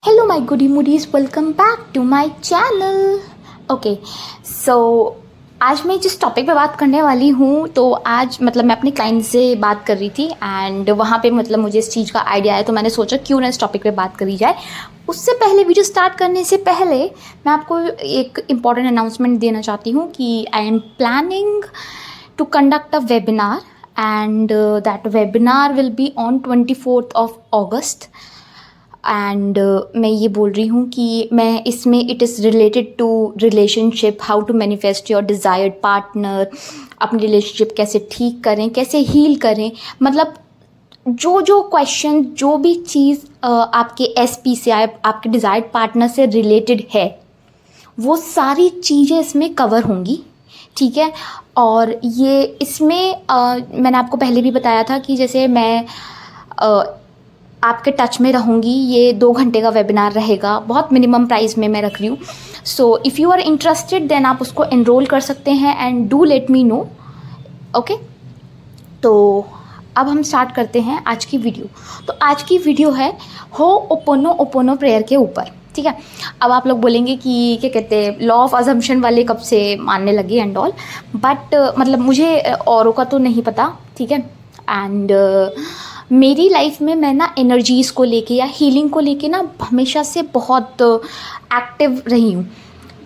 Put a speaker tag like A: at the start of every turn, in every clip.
A: Hello my goody moodies, welcome back to my channel. Okay so आज मैं जिस topic पे बात करने वाली हूँ तो आज मतलब मैं अपने क्लाइंट से बात कर रही थी एंड वहाँ पे मतलब मुझे इस चीज़ का आइडिया आया तो मैंने सोचा क्यों ना इस टॉपिक पे बात करी जाए। उससे पहले वीडियो स्टार्ट करने से पहले मैं आपको एक इम्पॉर्टेंट अनाउंसमेंट देना चाहती हूँ कि I am planning to conduct a webinar and that webinar will be on 24th of August and मैं ये बोल रही हूँ कि मैं इसमें it is related to relationship, how to manifest your desired partner, अपनी रिलेशनशिप कैसे ठीक करें, कैसे हील करें, मतलब जो जो क्वेश्चन जो भी चीज़ आपके एसपी से आपके डिज़ायर्ड पार्टनर से रिलेटेड है वो सारी चीज़ें इसमें कवर होंगी, ठीक है। और ये इसमें मैंने आपको पहले भी बताया था कि जैसे मैं आपके टच में रहूँगी। ये 2 घंटे का वेबिनार रहेगा, बहुत मिनिमम प्राइस में मैं रख रही हूँ। So if you are interested then आप उसको एनरोल कर सकते हैं and do let me know, okay. तो अब हम स्टार्ट करते हैं आज की वीडियो। तो आज की वीडियो है हो'ओपोनोपोनो प्रेयर के ऊपर, ठीक है। अब आप लोग बोलेंगे कि क्या कहते हैं लॉ ऑफ अजम्पशन वाले कब से मानने लगे एंड ऑल, बट मतलब मुझे औरों का तो नहीं पता, ठीक है। एंड मेरी लाइफ में मैं ना एनर्जीज़ को लेके या हीलिंग को लेके ना हमेशा से बहुत एक्टिव रही हूँ,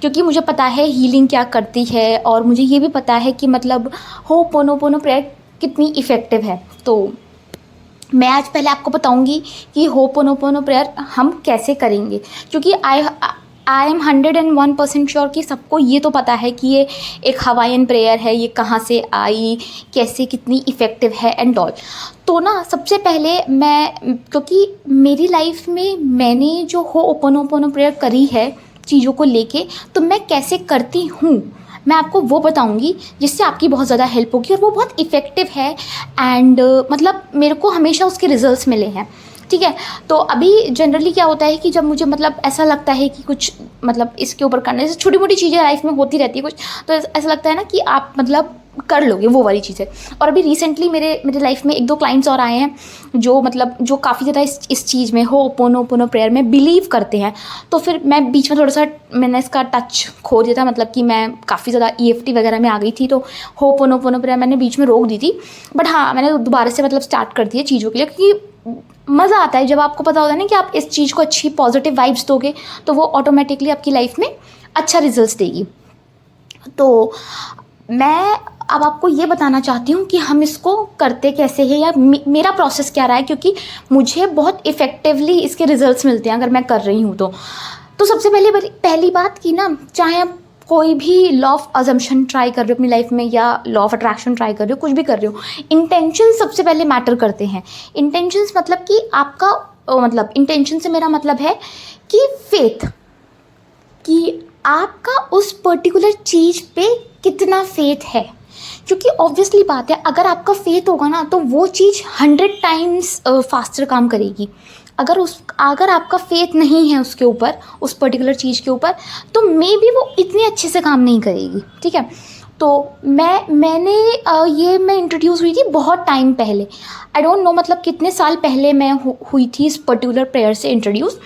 A: क्योंकि मुझे पता है हीलिंग क्या करती है और मुझे ये भी पता है कि मतलब हो'ओपोनोपोनो प्रेयर कितनी इफ़ेक्टिव है। तो मैं आज पहले आपको बताऊंगी कि हो'ओपोनोपोनो प्रेयर हम कैसे करेंगे, क्योंकि आई एम 101% श्योर कि सबको ये तो पता है कि ये एक हवाईयन प्रेयर है, ये कहाँ से आई, कैसे, कितनी इफ़ेक्टिव है एंड ऑल। तो ना सबसे पहले मैं, क्योंकि मेरी लाइफ में मैंने जो हो'ओपोनोपोनो प्रेयर करी है चीज़ों को लेके, तो मैं कैसे करती हूँ मैं आपको वो बताऊंगी जिससे आपकी बहुत ज़्यादा हेल्प होगी और वो बहुत इफ़ेक्टिव है एंड मतलब मेरे को हमेशा उसके रिजल्ट्स मिले हैं, ठीक है। तो अभी जनरली क्या होता है कि जब मुझे मतलब ऐसा लगता है कि कुछ मतलब इसके ऊपर करने से छोटी मोटी चीज़ें लाइफ में होती रहती है कुछ, तो ऐसा लगता है ना कि आप मतलब कर लोगे वो वाली चीज़ें। और अभी रिसेंटली मेरे लाइफ में 1-2 क्लाइंट्स और आए हैं जो मतलब जो काफ़ी ज़्यादा इस चीज़ में हो'ओपोनोपोनो प्रेयर में बिलीव करते हैं। तो फिर मैं बीच में थोड़ा सा मैंने इसका टच खो दिया था, मतलब कि मैं काफ़ी ज़्यादा EFT वगैरह में आ गई थी, तो हो'ओपोनोपोनो प्रेयर मैंने बीच में रोक दी थी। बट हाँ, मैंने दोबारा से मतलब स्टार्ट कर दिया चीज़ों के लिए, क्योंकि मज़ा आता है जब आपको पता होता है ना कि आप इस चीज़ को अच्छी पॉजिटिव वाइब्स दोगे तो वो ऑटोमेटिकली आपकी लाइफ में अच्छा रिजल्ट्स देगी। तो मैं अब आपको ये बताना चाहती हूँ कि हम इसको करते कैसे हैं या मेरा प्रोसेस क्या रहा है, क्योंकि मुझे बहुत इफ़ेक्टिवली इसके रिजल्ट्स मिलते हैं अगर मैं कर रही हूँ तो सबसे पहली बात कि ना, चाहे आप कोई भी लॉ ऑफ अजम्पशन ट्राई कर रहे हो अपनी लाइफ में या लॉ ऑफ अट्रैक्शन ट्राई कर रहे हो, कुछ भी कर रहे हो, इंटेंशन सबसे पहले मैटर करते हैं। इंटेंशंस मतलब कि आपका मतलब इंटेंशन से मेरा मतलब है कि फेथ, कि आपका उस पर्टिकुलर चीज़ पे कितना फेथ है। क्योंकि ऑब्वियसली बात है, अगर आपका फेथ होगा ना तो वो चीज़ 100 टाइम्स फास्टर काम करेगी। अगर आपका फेथ नहीं है उसके ऊपर, उस पर्टिकुलर चीज़ के ऊपर, तो मे बी वो इतने अच्छे से काम नहीं करेगी, ठीक है। तो मैं इंट्रोड्यूस हुई थी बहुत टाइम पहले, आई डोंट नो मतलब कितने साल पहले मैं हुई थी इस पर्टिकुलर प्रेयर से इंट्रोड्यूस।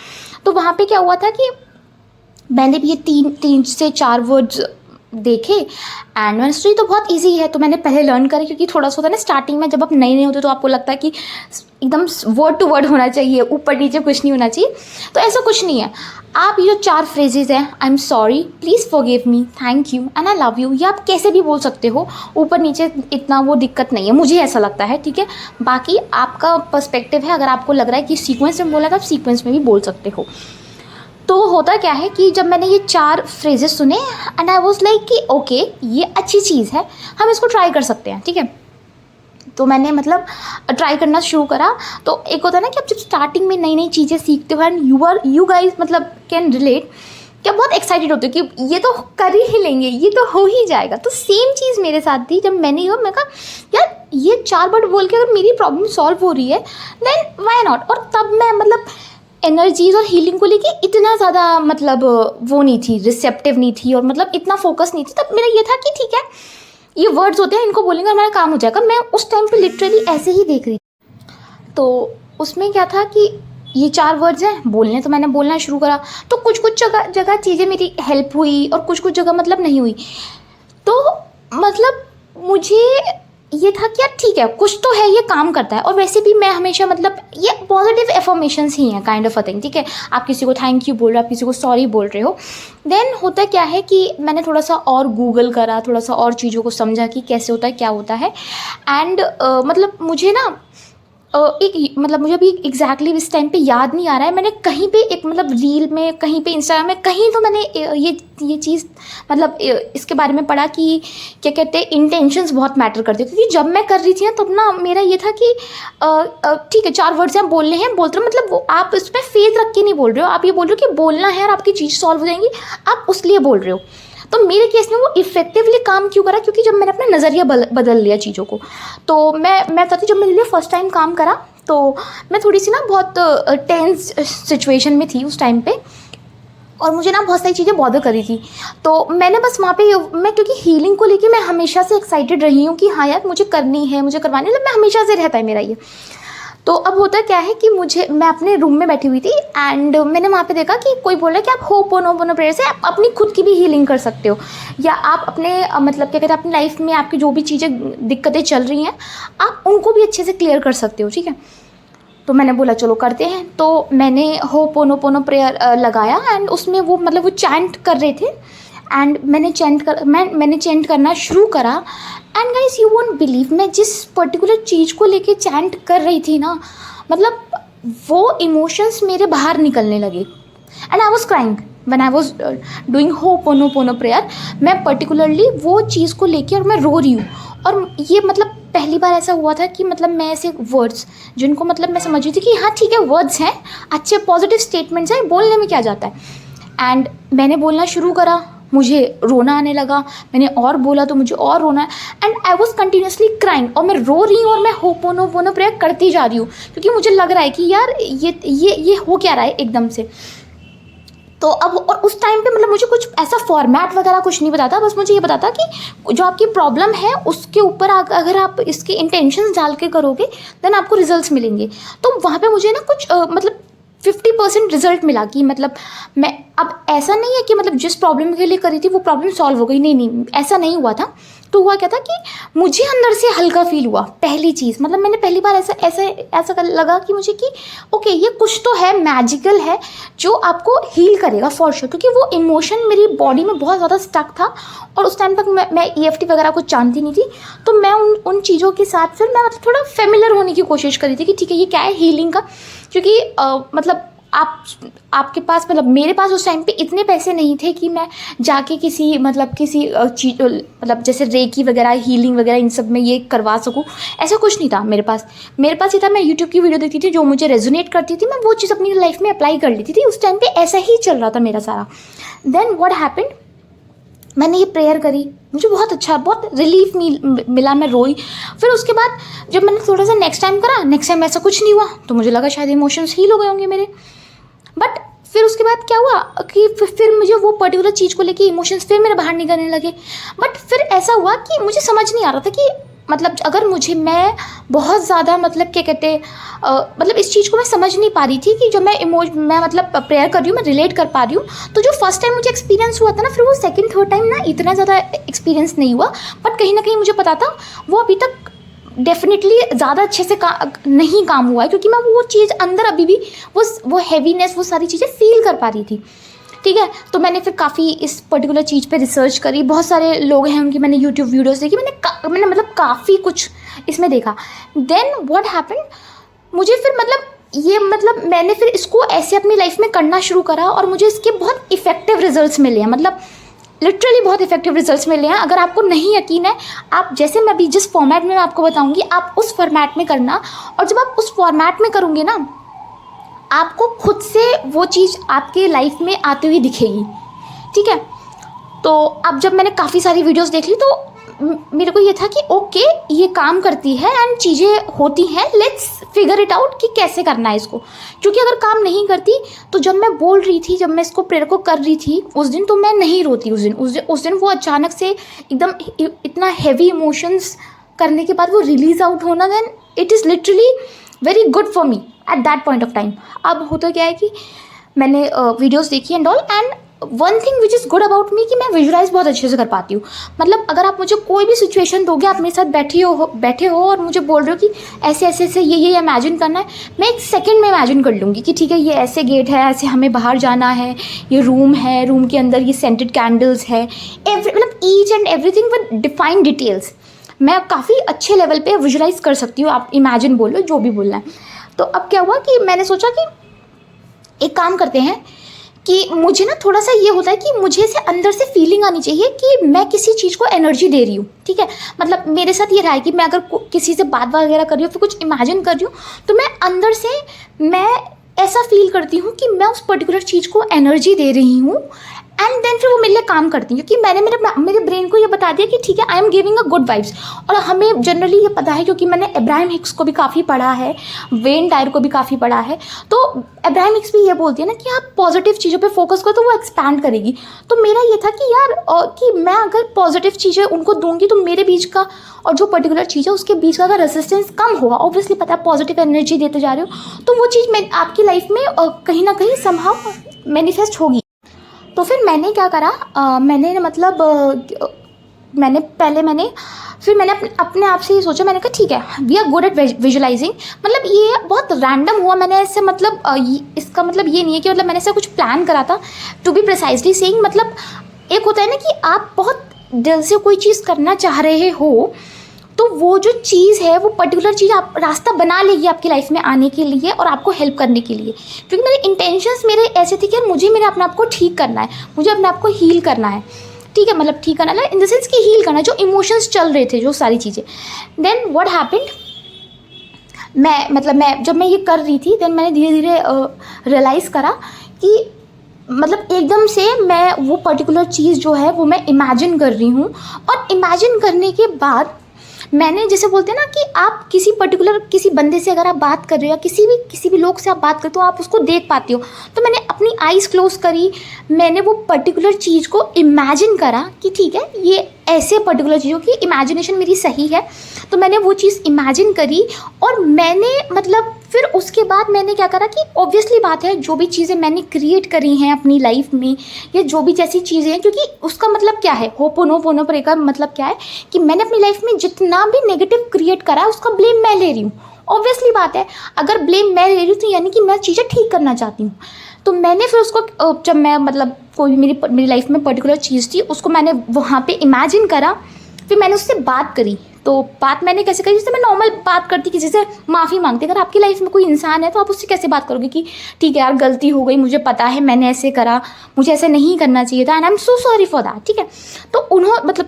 A: तो वहाँ पे क्या हुआ था कि मैंने भी ये 3 से 4 वर्ड्स देखे एंड मैंने सोची तो बहुत इजी है, तो मैंने पहले लर्न करे, क्योंकि थोड़ा सा होता है ना स्टार्टिंग में जब आप नए होते तो आपको लगता है कि एकदम वर्ड टू वर्ड होना चाहिए, ऊपर नीचे कुछ नहीं होना चाहिए। तो ऐसा कुछ नहीं है। आप ये जो 4 फ्रेजेज हैं, आई am sorry, please forgive me, thank you and I love you, ये आप कैसे भी बोल सकते हो, ऊपर नीचे इतना वो दिक्कत नहीं है, मुझे ऐसा लगता है, ठीक है। बाकी आपका पर्सपेक्टिव है, अगर आपको लग रहा है कि सीक्वेंस में बोला तो आप सीक्वेंस में भी बोल सकते हो। तो होता क्या है कि जब मैंने ये 4 फ्रेजेस सुने एंड आई वाज लाइक कि ओके ये अच्छी चीज़ है, हम इसको ट्राई कर सकते हैं, ठीक है। तो मैंने मतलब ट्राई करना शुरू करा। तो एक होता है ना कि आप जब स्टार्टिंग में नई नई चीज़ें सीखते हो एंड यू गाइज मतलब कैन रिलेट, क्या बहुत एक्साइटेड होते हो कि ये तो कर ही लेंगे, ये तो हो ही जाएगा। तो सेम चीज़ मेरे साथ थी जब मैं कहा यार ये 4 वर्ड बोल के अगर मेरी प्रॉब्लम सॉल्व हो रही है देन व्हाई नॉट। और तब मैं मतलब एनर्जीज़ और हीलिंग को लेके इतना ज़्यादा मतलब वो नहीं थी, रिसेप्टिव नहीं थी और मतलब इतना फोकस नहीं थी। तब मेरा ये था कि ठीक है ये वर्ड्स होते हैं, इनको बोलेंगे हमारा काम हो जाएगा। मैं उस टाइम पे लिटरली ऐसे ही देख रही थी। तो उसमें क्या था कि ये 4 वर्ड्स हैं, बोलने तो मैंने बोलना शुरू करा, तो कुछ कुछ जगह चीज़ें मेरी हेल्प हुई और कुछ कुछ जगह मतलब नहीं हुई। तो मतलब मुझे ये था कि यार ठीक है, कुछ तो है, ये काम करता है। और वैसे भी मैं हमेशा मतलब ये पॉजिटिव एफर्मेशंस ही हैं, काइंड ऑफ अ थिंग, ठीक है। आप किसी को थैंक यू बोल रहे हो, आप किसी को सॉरी बोल रहे हो। देन होता क्या है कि मैंने थोड़ा सा और गूगल करा, थोड़ा सा और चीज़ों को समझा कि कैसे होता है, क्या होता है। एंड मतलब मुझे ना एक मतलब मुझे अभी एग्जैक्टली इस टाइम पे याद नहीं आ रहा है, मैंने कहीं पे एक मतलब रील में, कहीं पे इंस्टाग्राम में, कहीं तो मैंने ये चीज़ मतलब इसके बारे में पढ़ा कि क्या कहते हैं, इंटेंशंस बहुत मैटर करते हैं। क्योंकि जब मैं कर रही थी ना, तब ना मेरा ये था कि ठीक है 4 वर्ड्स आप बोलने हैं, बोलते रहो, मतलब वो आप उसमें फेथ रख के नहीं बोल रहे हो, आप ये बोल रहे हो कि बोलना है और आपकी चीज़ सॉल्व हो जाएंगी, आप उस लिए बोल रहे हो। तो मेरे केस में वो इफेक्टिवली काम क्यों करा, क्योंकि जब मैंने अपना नज़रिया बदल लिया चीज़ों को। तो मैं बताती, जब मेरे लिए फर्स्ट टाइम काम करा तो मैं थोड़ी सी ना बहुत टेंस सिचुएशन में थी उस टाइम पे, और मुझे ना बहुत सारी चीज़ें बॉदर करी थी। तो मैंने बस वहाँ पे मैं, क्योंकि हीलिंग को लेके मैं हमेशा से एक्साइटेड रही हूँ कि हाँ यार मुझे करनी है, मुझे करवानी है, मतलब मैं हमेशा से रहता है मेरा ये। तो अब होता क्या है कि मैं अपने रूम में बैठी हुई थी एंड मैंने वहाँ पे देखा कि कोई बोल रहा है कि आप होपोनोपोनो प्रेयर से आप अपनी खुद की भी हीलिंग कर सकते हो, या आप अपने मतलब क्या कहते हैं, अपनी लाइफ में आपकी जो भी चीज़ें दिक्कतें चल रही हैं, आप उनको भी अच्छे से क्लियर कर सकते हो, ठीक है। तो मैंने बोला चलो करते हैं। तो मैंने होपोनोपोनो प्रेयर लगाया एंड उसमें वो मतलब वो चैंट कर रहे थे एंड मैंने चैंट करना शुरू करा। And guys you won't believe, मैं जिस पर्टिकुलर चीज़ को लेके चैंट कर रही थी ना, मतलब वो इमोशंस मेरे बाहर निकलने लगे and I was crying when I was doing ho'oponopono prayer. मैं पर्टिकुलरली वो चीज़ को लेके और मैं रो रही हूँ। और ये मतलब पहली बार ऐसा हुआ था कि मतलब मैं ऐसे वर्ड्स जिनको मतलब मैं समझ रही थी कि हाँ ठीक है वर्ड्स हैं, अच्छे पॉजिटिव स्टेटमेंट्स हैं, बोलने में क्या जाता है। एंड मैंने बोलना शुरू करा, मुझे रोना आने लगा, मैंने और बोला तो मुझे और रोना, and I was continuously crying. और मैं रो रही हूँ और मैं होपोनोपोनो प्रेयर करती जा रही हूँ, क्योंकि मुझे लग रहा है कि यार ये हो क्या रहा है एकदम से। तो अब और उस टाइम पे मतलब मुझे कुछ ऐसा फॉर्मेट वगैरह कुछ नहीं बताता, बस मुझे ये बताता कि जो आपकी प्रॉब्लम है उसके ऊपर अगर आप इसके इंटेंशंस डाल के करोगे देन आपको रिजल्ट्स मिलेंगे। तो वहाँ पे मुझे ना कुछ मतलब 50% रिजल्ट मिला कि मतलब मैं अब ऐसा नहीं है कि मतलब जिस प्रॉब्लम के लिए करी थी वो प्रॉब्लम सॉल्व हो गई, नहीं ऐसा नहीं हुआ था। तो हुआ क्या था कि मुझे अंदर से हल्का फील हुआ, पहली चीज़ मतलब मैंने पहली बार ऐसा लगा कि मुझे कि ओके ये कुछ तो है, मैजिकल है जो आपको हील करेगा फॉर श्योर। क्योंकि वो इमोशन मेरी बॉडी में बहुत ज़्यादा स्टक था और उस टाइम तक मैं EFT वगैरह कुछ जानती नहीं थी। तो मैं उन चीज़ों के साथ फिर मैं मतलब थोड़ा फेमिलियर होने की कोशिश करी थी कि ठीक है ये क्या है हीलिंग का। क्योंकि मतलब आपके पास मतलब मेरे पास उस टाइम पे इतने पैसे नहीं थे कि मैं जाके किसी चीज़ मतलब जैसे रेकी वगैरह, हीलिंग वगैरह इन सब में ये करवा सकूँ, ऐसा कुछ नहीं था मेरे पास ये था मैं यूट्यूब की वीडियो देखती थी, जो मुझे रेजोनेट करती थी मैं वो चीज़ अपनी लाइफ में अप्लाई कर लेती थी। उस टाइम पे ऐसा ही चल रहा था मेरा सारा। देन व्हाट हैपेंड, मैंने ये प्रेयर करी, मुझे बहुत अच्छा, बहुत रिलीफ मिला, मैं रोई। फिर उसके बाद जब मैंने थोड़ा सा नेक्स्ट टाइम ऐसा कुछ नहीं हुआ, तो मुझे लगा शायद इमोशंस हील हो गए होंगे मेरे। बट फिर उसके बाद क्या हुआ कि फिर मुझे वो पर्टिकुलर चीज़ को लेके इमोशंस फिर मेरे बाहर निकलने लगे। बट फिर ऐसा हुआ कि मुझे समझ नहीं आ रहा था कि मतलब अगर मैं बहुत ज़्यादा मतलब क्या कहते मतलब इस चीज़ को मैं समझ नहीं पा रही थी कि जो मैं मतलब प्रेयर कर रही हूँ, मैं रिलेट कर पा रही हूँ। तो जो फर्स्ट टाइम मुझे एक्सपीरियंस हुआ था ना, फिर वो सेकंड थर्ड टाइम ना इतना ज़्यादा एक्सपीरियंस नहीं हुआ। बट कहीं ना कहीं मुझे पता था वो अभी तक डेफिनेटली ज़्यादा अच्छे से नहीं काम हुआ है, क्योंकि मैं वो चीज़ अंदर अभी भी वो हैवीनेस, वो सारी चीज़ें फील कर पा रही थी, ठीक है। तो मैंने फिर काफ़ी इस पर्टिकुलर चीज़ पे रिसर्च करी, बहुत सारे लोग हैं उनकी मैंने यूट्यूब वीडियोस देखी, मैंने मतलब काफ़ी कुछ इसमें देखा। देन व्हाट हैपेंड, मुझे फिर मतलब मैंने फिर इसको ऐसे अपनी लाइफ में करना शुरू करा और मुझे इसके बहुत इफेक्टिव रिजल्ट्स मिले हैं, मतलब लिटरली बहुत इफेक्टिव रिजल्ट्स मिले हैं। अगर आपको नहीं यकीन है, आप जैसे मैं अभी जिस फॉर्मेट में मैं आपको बताऊंगी आप उस फॉर्मेट में करना, और जब आप उस फॉर्मेट में करोगे ना आपको खुद से वो चीज़ आपके लाइफ में आती हुई दिखेगी, ठीक है। तो अब जब मैंने काफ़ी सारी वीडियोस देख ली तो मेरे को ये था कि ओके ये काम करती है एंड चीज़ें होती हैं, लेट्स फिगर इट आउट कि कैसे करना है इसको। क्योंकि अगर काम नहीं करती तो जब मैं बोल रही थी, जब मैं इसको प्रेयर को कर रही थी उस दिन, तो मैं नहीं रोती उस दिन वो अचानक से एकदम इतना हैवी इमोशंस करने के बाद वो रिलीज आउट होना, then it is literally very good for me. At that point of time. अब होता क्या है कि मैंने वीडियोस देखी and all, and one thing which is good about me कि मैं विजुलाइज बहुत अच्छे से कर पाती हूँ। मतलब अगर आप मुझे कोई भी सिचुएशन दोगे, आप मेरे साथ बैठे हो और मुझे बोल रहे हो कि ऐसे ऐसे ऐसे ये इमेजिन करना है, मैं एक सेकंड में इमेजिन कर लूँगी कि ठीक है ये ऐसे गेट है, ऐसे हमें बाहर जाना है, ये रूम है, रूम के अंदर ये सेंटेड कैंडल्स है, मतलब each and everything with defined details मैं काफ़ी अच्छे लेवल पे विजुलाइज कर सकती हूँ। आप इमेजिन बोलो, जो भी बोलना है। तो अब क्या हुआ कि मैंने सोचा कि एक काम करते हैं कि मुझे ना थोड़ा सा ये होता है कि मुझे से अंदर से फीलिंग आनी चाहिए कि मैं किसी चीज़ को एनर्जी दे रही हूँ, ठीक है। मतलब मेरे साथ ये रहा है कि मैं अगर किसी से बात वगैरह कर रही हूँ, फिर कुछ इमेजिन कर रही हूँ, तो मैं अंदर से मैं ऐसा फील करती हूँ कि मैं उस पर्टिकुलर चीज़ को एनर्जी दे रही हूँ, एंड देन फिर वो मेरे लिए काम करती है, क्योंकि मैंने मेरे ब्रेन को ये बता दिया कि ठीक है I am giving a good vibes. और हमें जनरली ये पता है, क्योंकि मैंने अब्राहम हिक्स को भी काफ़ी पढ़ा है, वेन डायर को भी काफ़ी पढ़ा है, तो अब्राहम हिक्स भी ये बोलती है ना कि आप पॉजिटिव चीज़ों पे फोकस करो तो वो एक्सपैंड करेगी। तो मेरा ये था कि यार कि मैं अगर पॉजिटिव चीज़ें उनको दूंगी तो मेरे बीच का और जो पर्टिकुलर चीज़ है उसके बीच का अगर रेजिस्टेंस कम होगा, ऑब्वियसली पता है पॉजिटिव एनर्जी देते जा रहे हो तो वो चीज़ मैं आपकी लाइफ में कहीं ना कहीं समहाउ मैनिफेस्ट होगी। तो फिर मैंने क्या करा, मैंने फिर मैंने अपने आप से ये सोचा, मैंने कहा ठीक है we are good at visualising. मतलब ये बहुत रैंडम हुआ, मैंने ऐसे मतलब इसका मतलब ये नहीं है कि मतलब मैंने ऐसा कुछ प्लान करा था टू बी प्रिसाइजली सेइंग। मतलब एक होता है ना कि आप बहुत दिल से कोई चीज़ करना चाह रहे हो, तो वो जो चीज़ है वो पर्टिकुलर चीज़ आप रास्ता बना लेगी आपकी लाइफ में आने के लिए और आपको हेल्प करने के लिए। क्योंकि मेरे इंटेंशंस मेरे ऐसे थे कि यार मुझे मेरे अपने आप को ठीक करना है, मुझे अपने आप को हील करना है, ठीक है। मतलब ठीक करना इन द सेंस कि हील करना, जो इमोशंस चल रहे थे, जो सारी चीज़ें। देन व्हाट हैपेंड, मैं जब मैं ये कर रही थी, देन मैंने धीरे धीरे रियलाइज़ करा कि मतलब एकदम से मैं वो पर्टिकुलर चीज़ जो है वो मैं इमेजिन कर रही हूँ, और इमेजिन करने के बाद मैंने, जैसे बोलते हैं ना कि आप किसी बंदे से अगर आप बात कर रहे हो या किसी भी लोग से आप बात करते हो तो आप उसको देख पाते हो। तो मैंने अपनी आइज़ क्लोज करी, मैंने वो पर्टिकुलर चीज़ को इमेजिन करा कि ठीक है ये ऐसे पर्टिकुलर चीज़ों की इमेजिनेशन मेरी सही है, तो मैंने वो चीज़ इमेजिन करी। और मैंने मतलब फिर उसके बाद मैंने क्या करा कि ऑब्वियसली बात है जो भी चीज़ें मैंने क्रिएट करी हैं अपनी लाइफ में, या जो भी जैसी चीज़ें हैं, क्योंकि उसका मतलब क्या है, होपोनोपोनो का मतलब क्या है कि मैंने अपनी लाइफ में जितना भी नेगेटिव क्रिएट करा है उसका ब्लेम मैं ले रही हूँ। ऑब्वियसली बात है, अगर ब्लेम मैं ले रही हूँ तो यानी कि मैं चीज़ें ठीक करना चाहती हूँ। तो मैंने फिर उसको जब मैं मतलब कोई मेरी लाइफ में पर्टिकुलर चीज़ थी उसको मैंने वहाँ पे इमेजिन करा, फिर मैंने उससे बात करी। तो बात मैंने कैसे करी, जैसे मैं नॉर्मल बात करती, किसी से माफ़ी मांगती। अगर आपकी लाइफ में कोई इंसान है तो आप उससे कैसे बात करोगे कि ठीक है यार गलती हो गई, मुझे पता है मैंने ऐसे करा, मुझे ऐसे नहीं करना चाहिए था, and I am so sorry for that, ठीक है।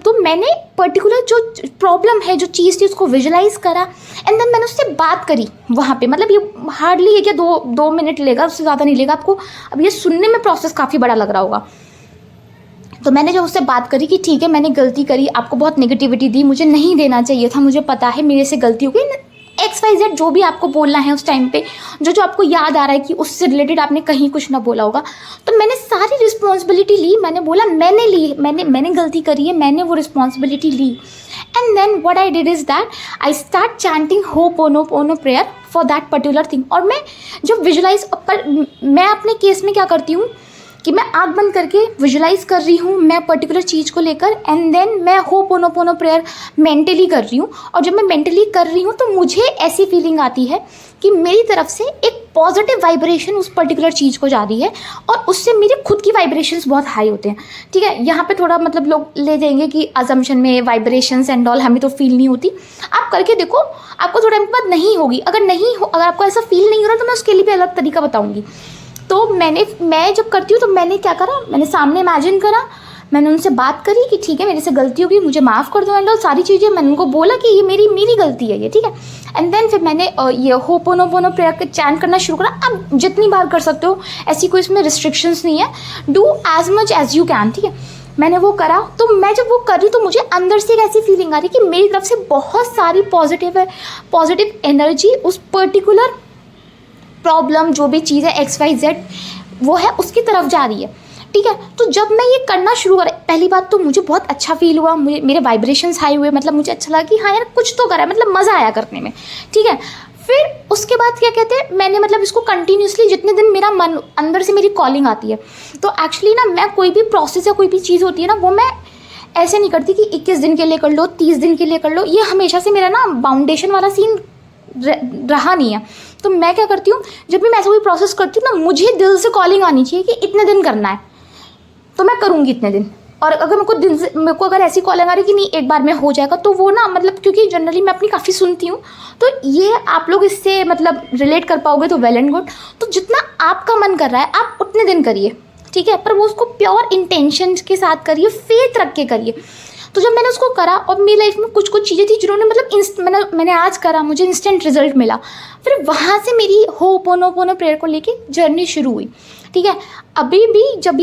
A: तो मैंने पर्टिकुलर जो प्रॉब्लम है, जो चीज़ थी, उसको विजुलाइज करा, एंड देन मैंने उससे बात करी वहाँ पे। मतलब ये हार्डली है क्या 2 मिनट लेगा, उससे ज़्यादा नहीं लेगा आपको। अब ये सुनने में प्रोसेस काफ़ी बड़ा लग रहा होगा। तो मैंने जब उससे बात करी कि ठीक है मैंने गलती करी, आपको बहुत नेगेटिविटी दी, मुझे नहीं देना चाहिए था, मुझे पता है मेरे से गलती हो गई, XYZ जो भी आपको बोलना है उस टाइम पे, जो आपको याद आ रहा है कि उससे रिलेटेड आपने कहीं कुछ ना बोला होगा, तो मैंने सारी रिस्पॉन्सिबिलिटी ली। मैंने बोला मैंने गलती करी है, मैंने वो रिस्पॉन्सिबिलिटी ली। And then what I did is that I start chanting ho'oponopono prayer for that particular thing. और मैं जब मैं अपने केस में क्या करती हूँ कि मैं आँख बंद करके विजुलाइज कर रही हूँ मैं पर्टिकुलर चीज़ को लेकर, एंड देन मैं होपोनोपोनो प्रेयर मेंटली कर रही हूँ। और जब मैं मेंटली कर रही हूँ तो मुझे ऐसी फीलिंग आती है कि मेरी तरफ से एक पॉजिटिव वाइब्रेशन उस पर्टिकुलर चीज़ को जा रही है, और उससे मेरे खुद की वाइब्रेशंस बहुत हाई होते हैं, ठीक है। यहाँ पे थोड़ा मतलब लोग ले जाएंगे कि अजम्पशन में वाइब्रेशंस एंड ऑल हमें तो फील नहीं होती। आप करके देखो, आपको थोड़ा टाइम बाद नहीं होगी। अगर आपको ऐसा फील नहीं हो रहा तो मैं उसके लिए भी अलग तरीका बताऊँगी। तो मैं जब करती हूँ तो मैंने क्या करा, मैंने सामने इमेजिन करा, मैंने उनसे बात करी कि ठीक है मेरे से गलती होगी, मुझे माफ़ कर दो एंड ऑल सारी चीज़ें। मैंने उनको बोला कि ये मेरी गलती है ये, ठीक है। एंड देन फिर मैंने ये होपोनोपोनो प्रेयर के चैंट करना शुरू करा। आप जितनी बार कर सकते हो, ऐसी कोई इसमें रिस्ट्रिक्शंस नहीं है, do as much as you can, ठीक है। मैंने वो करा। तो मैं जब वो कर रही तो मुझे अंदर से एक ऐसी फीलिंग आ रही कि मेरी तरफ से बहुत सारी पॉजिटिव एनर्जी उस पर्टिकुलर प्रॉब्लम, जो भी चीज़ है XYZ वो है, उसकी तरफ जा रही है, ठीक है। तो जब मैं ये करना शुरू करा, पहली बात तो मुझे बहुत अच्छा फील हुआ, मेरे वाइब्रेशंस हाई हुए, मतलब मुझे अच्छा लगा कि हाँ यार कुछ तो करा है, मतलब मज़ा आया करने में, ठीक है। फिर उसके बाद क्या कहते हैं, मैंने मतलब इसको कंटिन्यूसली जितने दिन मेरा मन अंदर से मेरी कॉलिंग आती है, तो एक्चुअली ना मैं कोई भी प्रोसेस या कोई भी चीज़ होती है ना, वो मैं ऐसे नहीं करती कि 21 दिन के लिए कर लो, 30 दिन के लिए कर लो। ये हमेशा से मेरा ना बाउंडेशन वाला सीन रहा नहीं है। तो मैं क्या करती हूँ, जब भी मैं ऐसा कोई प्रोसेस करती हूँ ना, मुझे दिल से कॉलिंग आनी चाहिए कि इतने दिन करना है, तो मैं करूँगी इतने दिन। और अगर मेरे को अगर ऐसी कॉलिंग आ रही कि नहीं एक बार में हो जाएगा, तो वो ना मतलब, क्योंकि जनरली मैं अपनी काफ़ी सुनती हूँ, तो ये आप लोग इससे मतलब रिलेट कर पाओगे तो वेल एंड गुड। तो जितना आपका मन कर रहा है आप उतने दिन करिए, ठीक है, पर वो उसको प्योर इंटेंशन के साथ करिए, फेथ रख के करिए। तो जब मैंने उसको करा और मेरी लाइफ में कुछ कुछ चीज़ें थी जिन्होंने मतलब मैंने आज करा, मुझे इंस्टेंट रिजल्ट मिला। फिर वहाँ से मेरी होपोनोपोनो प्रेयर को लेके जर्नी शुरू हुई, ठीक है। अभी भी जब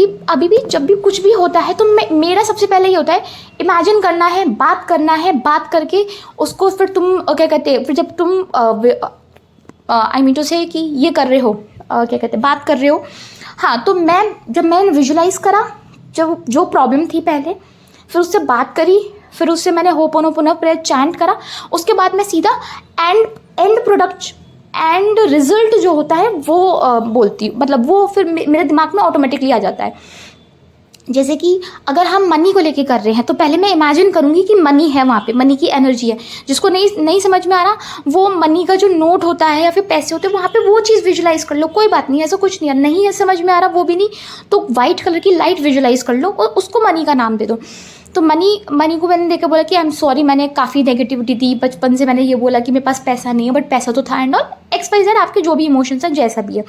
A: भी कुछ भी होता है तो मेरा सबसे पहले ये होता है, इमेजिन करना है, बात करके उसको फिर तुम क्या कहते हैं, फिर जब तुम आई मीन टू से कि ये कर रहे हो, क्या कहते हैं, बात कर रहे हो, हाँ, तो जब मैंने विजुलाइज़ करा जो प्रॉब्लम थी पहले, फिर उससे बात करी, फिर उससे मैंने होपोनोपोनो प्रेयर चैंट करा, उसके बाद मैं सीधा एंड प्रोडक्ट एंड रिजल्ट जो होता है वो बोलती हूँ, मतलब वो फिर मेरे दिमाग में ऑटोमेटिकली आ जाता है। जैसे कि अगर हम मनी को लेके कर रहे हैं तो पहले मैं इमेजिन करूँगी कि मनी है, वहाँ पे मनी की एनर्जी है। जिसको नहीं समझ में आ रहा, वो मनी का जो नोट होता है या फिर पैसे होते हैं, वहाँ पे वो चीज़ विजुलाइज कर लो, कोई बात नहीं, ऐसा कुछ नहीं है। नहीं है समझ में आ रहा, वो भी नहीं तो वाइट कलर की लाइट विजुलाइज कर लो और उसको मनी का नाम दे दो। तो मनी को मैंने देकर बोला कि आई एम सॉरी, मैंने काफ़ी नेगेटिविटी दी बचपन से, मैंने ये बोला कि मेरे पास पैसा नहीं है, बट पैसा तो था एंड ऑल XYZ, आपके जो भी इमोशंस हैं जैसा भी है।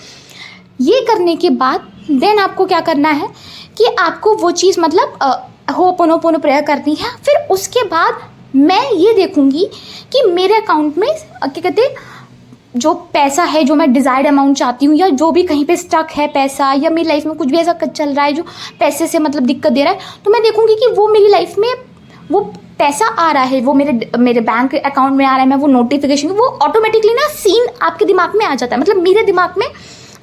A: ये करने के बाद देन आपको क्या करना है कि आपको वो चीज़ मतलब होपोनोपोनो प्रेयर करनी है। फिर उसके बाद मैं ये देखूँगी कि मेरे अकाउंट में क्या कहते हैं, जो पैसा है, जो मैं डिज़ायर्ड अमाउंट चाहती हूँ, या जो भी कहीं पे स्टक है पैसा, या मेरी लाइफ में कुछ भी ऐसा चल रहा है जो पैसे से मतलब दिक्कत दे रहा है, तो मैं देखूँगी कि वो मेरी लाइफ में वो पैसा आ रहा है, वो मेरे बैंक अकाउंट में आ रहा है, मैं वो नोटिफिकेशन, वो ऑटोमेटिकली ना सीन आपके दिमाग में आ जाता है। मतलब मेरे दिमाग में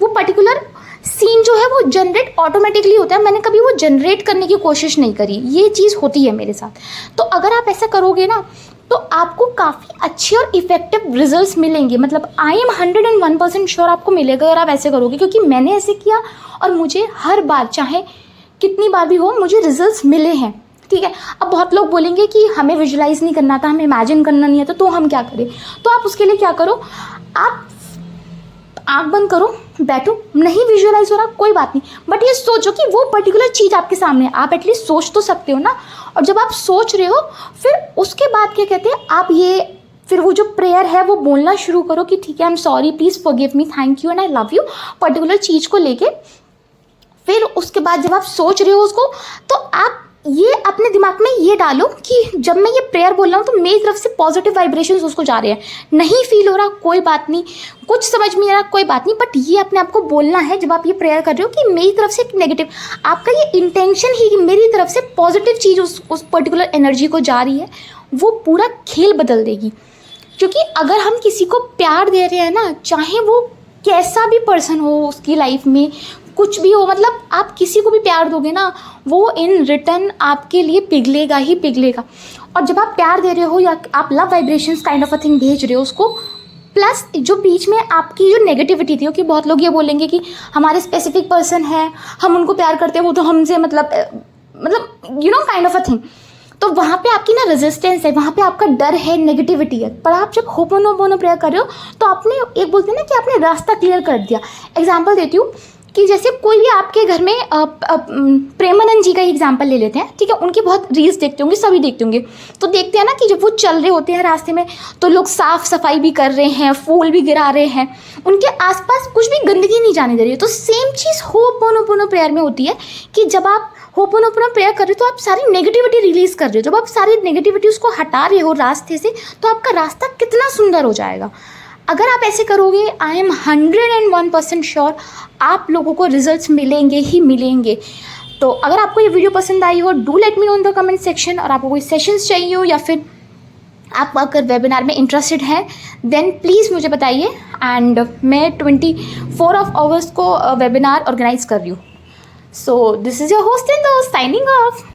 A: वो पर्टिकुलर सीन जो है वो जनरेट ऑटोमेटिकली होता है। मैंने कभी वो जनरेट करने की कोशिश नहीं करी, ये चीज़ होती है मेरे साथ। तो अगर आप ऐसा करोगे ना तो आपको काफ़ी अच्छे और इफेक्टिव रिजल्ट्स मिलेंगे। मतलब आई एम 101% श्योर आपको मिलेगा अगर आप ऐसे करोगे, क्योंकि मैंने ऐसे किया और मुझे हर बार, चाहे कितनी बार भी हो, मुझे रिजल्ट्स मिले हैं, ठीक है। अब बहुत लोग बोलेंगे कि हमें विजुलाइज नहीं करना था, हमें इमेजिन करना नहीं आता, तो हम क्या करें। तो आप उसके लिए क्या करो, आप आँख बंद करो, बैठो, नहीं विजुअलाइज हो रहा कोई बात नहीं, बट ये सोचो कि वो पर्टिकुलर चीज़ आपके सामने है। आप एटलीस्ट सोच तो सकते हो ना। और जब आप सोच रहे हो, फिर उसके बाद क्या कहते हैं, आप ये फिर वो जो प्रेयर है वो बोलना शुरू करो कि ठीक है, I am sorry, please forgive me, thank you and I love you, particular चीज़ को लेके। फिर उसके बाद जब आप सोच रहे हो उसको, तो आप ये अपने दिमाग में ये डालो कि जब मैं ये प्रेयर बोल रहा हूँ तो मेरी तरफ से पॉजिटिव वाइब्रेशंस उसको जा रहे हैं। नहीं फील हो रहा कोई बात नहीं, कुछ समझ में आ रहा कोई बात नहीं, बट ये अपने आप को बोलना है जब आप ये प्रेयर कर रहे हो कि मेरी तरफ से नेगेटिव, आपका ये इंटेंशन ही कि मेरी तरफ से पॉजिटिव चीज़ उस पर्टिकुलर एनर्जी को जा रही है, वो पूरा खेल बदल देगी। क्योंकि अगर हम किसी को प्यार दे रहे हैं ना, चाहे वो कैसा भी पर्सन हो उसकी लाइफ में, कुछ भी हो, मतलब आप किसी को भी प्यार दोगे ना, वो इन रिटर्न आपके लिए पिघलेगा ही पिघलेगा। और जब आप प्यार दे रहे हो या आप love vibrations kind of a thing भेज रहे हो उसको, प्लस जो बीच में आपकी जो नेगेटिविटी थी, कि बहुत लोग ये बोलेंगे कि हमारे स्पेसिफिक पर्सन है, हम उनको प्यार करते हैं, वो तो हमसे मतलब you know kind of a thing, तो वहाँ पे आपकी ना रेजिस्टेंस है, वहाँ पे आपका डर है, नेगेटिविटी है। पर आप जब होपोनोपोनो प्रेयर कर रहे हो तो आपने एक बोलते हैं ना कि आपने रास्ता क्लियर कर दिया। एग्जाम्पल देती हूँ कि जैसे कोई भी आपके घर में प्रेमानंद जी का ही एग्जाम्पल ले लेते हैं, ठीक है। उनकी बहुत रील्स देखते होंगे, सभी देखते होंगे, तो देखते हैं ना कि जब वो चल रहे होते हैं रास्ते में तो लोग साफ सफाई भी कर रहे हैं, फूल भी गिरा रहे हैं, उनके आसपास कुछ भी गंदगी नहीं जाने दे रही है। तो सेम चीज़ होपोनोपोनो प्रेयर में होती है कि जब आप होपोनोपोनो प्रेयर कर रहे हो तो आप सारी नेगेटिविटी रिलीज कर रहे हो। जब आप सारी नेगेटिविटी उसको हटा रहे हो रास्ते से, तो आपका रास्ता कितना सुंदर हो जाएगा। अगर आप ऐसे करोगे, आई एम 101% श्योर आप लोगों को रिजल्ट्स मिलेंगे ही मिलेंगे। तो अगर आपको ये वीडियो पसंद आई हो, do let me no in the comment section. और आपको कोई सेशंस चाहिए हो या फिर आप अगर वेबिनार में इंटरेस्टेड हैं, देन प्लीज़ मुझे बताइए। एंड मैं 24 अगस्त को वेबिनार ऑर्गेनाइज कर रही हूँ। So this is your host in the signing off.